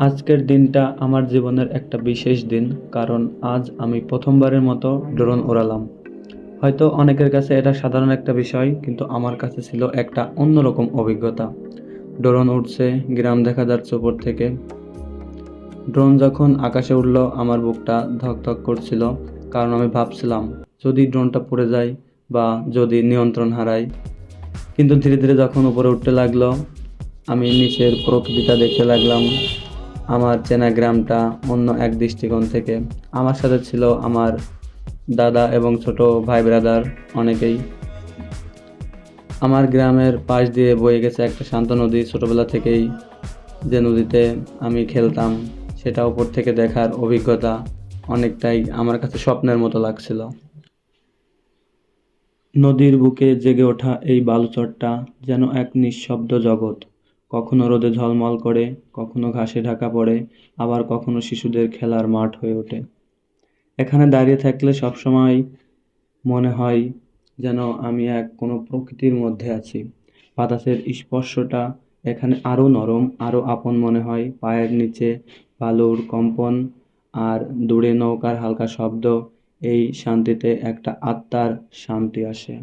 আজকের দিনটা আমার জীবনের একটা বিশেষ দিন, কারণ আজ আমি প্রথমবারের মতো ড্রোন ওড়ালাম। হয়তো অনেকের কাছে এটা সাধারণ একটা বিষয়, কিন্তু আমার কাছে ছিল একটা অন্যরকম অভিজ্ঞতা। ড্রোন উঠছে, গ্রাম দেখা যাচ্ছে উপর থেকে। ড্রোন যখন আকাশে উঠল, আমার বুকটা ধকধক করছিল, কারণ আমি ভাবছিলাম যদি ড্রোনটা পড়ে যায় বা যদি নিয়ন্ত্রণ হারাই। কিন্তু ধীরে ধীরে যখন উপরে উঠতে লাগলো, আমি নিচের প্রকৃতিটা দেখতে লাগলাম, আমার চেনা গ্রামটা অন্য এক দৃষ্টিকোণ থেকে। আমার সাথে ছিল আমার দাদা এবং ছোট ভাই ব্রাদার অনেকেই। আমার গ্রামের পাশ দিয়ে বয়ে গেছে একটা শান্ত নদী। ছোটবেলা থেকেই যে নদীতে আমি খেলতাম, সেটা উপর থেকে দেখার অভিজ্ঞতা অনেকটাই আমার কাছে স্বপ্নের মতো লাগছিল। নদীর বুকে জেগে ওঠা এই বালুচরটা যেন এক নিঃশব্দ জগৎ। কখনো রোদে ঝলমল করে, কখনো ঘাসে ঢাকা পড়ে, আবার কখনো শিশুদের খেলার মাঠ হয়ে ওঠে। এখানে দাঁড়িয়ে থাকলে সবসময় মনে হয় যেন আমি কোনো প্রকৃতির মধ্যে আছি। বাতাসের স্পর্শটা এখানে আরো নরম, আরো আপন মনে হয়। পায়ের নিচে বালুর কম্পন আর দূরে নৌকার হালকা শব্দ, এই শান্তিতে একটা আত্মার শান্তি আসে।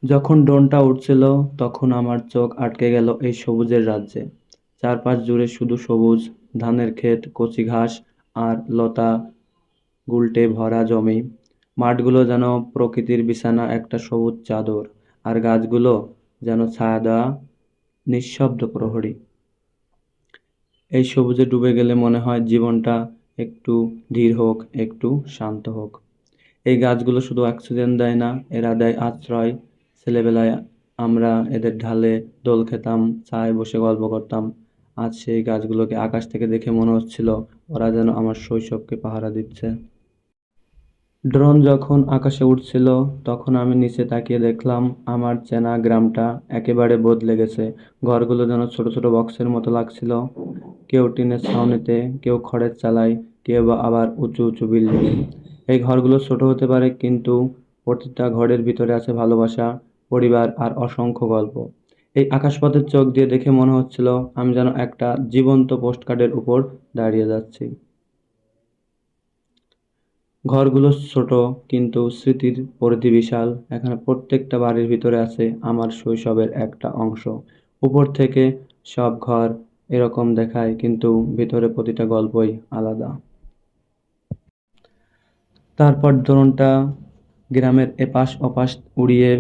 যখন ড্রোনটা উড়ছিল, তখন আমার চোখ আটকে গেল এই সবুজের রাজ্যে। চারপাশ জুড়ে শুধু সবুজ, ধানের ক্ষেত, কচি ঘাস আর লতা গুলটে ভরা জমি। মাঠগুলো যেন প্রকৃতির বিছানা, একটা সবুজ চাদর। আর গাছগুলো যেন ছায়া দেওয়া নিঃশব্দ প্রহরী। এই সবুজে ডুবে গেলে মনে হয় জীবনটা একটু ধীর হোক, একটু শান্ত হোক। এই গাছগুলো শুধু অক্সিজেন দেয় না, এরা দেয় আশ্রয়। ছেলেবেলায় আমরা এদের ঢালে দোল খেতাম, ছায়ায় বসে গল্প করতাম। আজ সেই গাছগুলোকে আকাশ থেকে দেখে মনে হচ্ছিল ওরা যেন আমার শৈশবকে পাহারা দিচ্ছে। ড্রোন যখন আকাশে উড়ছিল, তখন আমি নিচে তাকিয়ে দেখলাম আমার চেনা গ্রামটা একেবারে বদলে গেছে। ঘরগুলো যেন ছোট ছোট বক্সের মতো লাগছিল। কেউ টিনের ছাউনিতে, কেউ খড়ের চালায়, কেউ বা আবার উঁচু উঁচু বিল্ডিং। এই ঘরগুলো ছোট হতে পারে, কিন্তু প্রতিটা ঘরের ভিতরে আছে ভালোবাসা, পরিবার আর অসংখ্য গল্প। এই আকাশপথের চোখ দিয়ে দেখে মনে হচ্ছিল আমি যেন একটা জীবন্ত পোস্টকার্ডের উপর দাঁড়িয়ে যাচ্ছি। ঘরগুলো ছোট, কিন্তু স্মৃতির পরিধি বিশাল। এখানে প্রত্যেকটা বাড়ির ভিতরে আছে আমার শৈশবের একটা অংশ। উপর থেকে সব ঘর এরকম দেখায়, কিন্তু ভিতরে প্রতিটা গল্পই আলাদা। তারপর ড্রোনটা গ্রামের এপাশ ওপাশ উড়িয়ে